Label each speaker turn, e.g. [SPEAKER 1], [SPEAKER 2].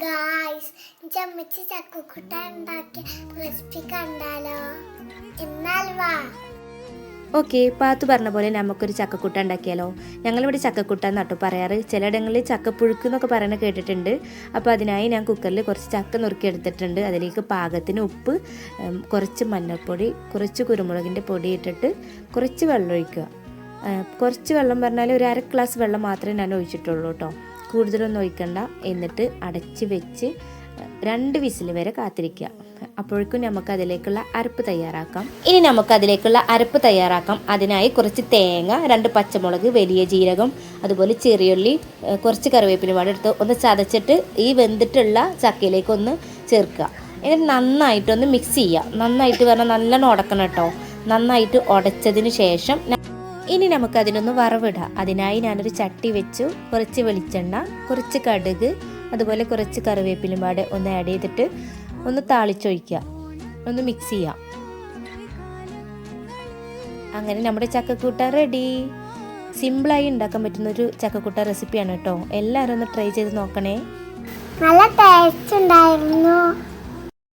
[SPEAKER 1] Guys ചമ്മച്ചി ചക്കക്കൂട്ട ഉണ്ടാക്കിയ recipe കണ്ടാലോ? എന്നാൽ വാ.
[SPEAKER 2] ഓക്കെ, പാത്തു പറഞ്ഞ പോലെ നമുക്കൊരു ചക്കക്കൂട്ട ഉണ്ടാക്കിയാലോ? ഞങ്ങളിവിടെ ചക്കക്കൂട്ട എന്നാട്ടോ പറയാറ്. ചിലയിടങ്ങളിൽ ചക്കപ്പുഴുക്ക് എന്നൊക്കെ പറയുന്നത് കേട്ടിട്ടുണ്ട്. അപ്പോൾ അതിനായി ഞാൻ കുക്കറിൽ കുറച്ച് ചക്ക നുറുക്കിയെടുത്തിട്ടുണ്ട്. അതിലേക്ക് പാകത്തിന് ഉപ്പ്, കുറച്ച് മഞ്ഞൾപ്പൊടി, കുറച്ച് കുരുമുളകിൻ്റെ പൊടി ഇട്ടിട്ട് കുറച്ച് വെള്ളം ഒഴിക്കുക. കുറച്ച് വെള്ളം പറഞ്ഞാൽ ഒരു അര ഗ്ലാസ് വെള്ളം മാത്രമേ ഞാൻ ഒഴിച്ചിട്ടുള്ളൂ കേട്ടോ, കൂടുതലൊന്നും ഒഴിക്കണ്ട. എന്നിട്ട് അടച്ച് വെച്ച് 2 വിസിൽ വരെ കാത്തിരിക്കുക. അപ്പോഴേക്കും നമുക്ക് അതിലേക്കുള്ള അരപ്പ് തയ്യാറാക്കാം. ഇനി നമുക്ക് അതിലേക്കുള്ള അരപ്പ് തയ്യാറാക്കാം. അതിനായി കുറച്ച് തേങ്ങ, 2 പച്ചമുളക്, വലിയ ജീരകം, അതുപോലെ ചെറിയുള്ളി, കുറച്ച് കറിവേപ്പില പാടെ എടുത്ത് ഒന്ന് ചതച്ചിട്ട് ഈ വെന്തിട്ടുള്ള ചക്കയിലേക്ക് ഒന്ന് ചേർക്കുക. എന്നിട്ട് നന്നായിട്ടൊന്ന് മിക്സ് ചെയ്യുക. നന്നായിട്ട് പറഞ്ഞാൽ നല്ലോണം ഉടക്കണം കേട്ടോ. നന്നായിട്ട് ഉടച്ചതിന് ശേഷം ഇനി നമുക്കതിനൊന്ന് വറവിടാം. അതിനായി ഞാനൊരു ചട്ടി വെച്ചു. കുറച്ച് വെളിച്ചെണ്ണ, കുറച്ച് കടുക്, അതുപോലെ കുറച്ച് കറിവേപ്പിലും പാടെ ഒന്ന് ആഡ് ചെയ്തിട്ട് ഒന്ന് താളിച്ചൊഴിക്കുക. ഒന്ന് മിക്സ് ചെയ്യാം. അങ്ങനെ നമ്മുടെ ചക്കക്കൂട്ട റെഡി. സിമ്പിളായി ഉണ്ടാക്കാൻ പറ്റുന്നൊരു ചക്കക്കൂട്ട റെസിപ്പിയാണ് കേട്ടോ. എല്ലാവരും ഒന്ന് ട്രൈ ചെയ്ത് നോക്കണേ.
[SPEAKER 1] നല്ല ടേസ്റ്റ് ഉണ്ടായിരുന്നു.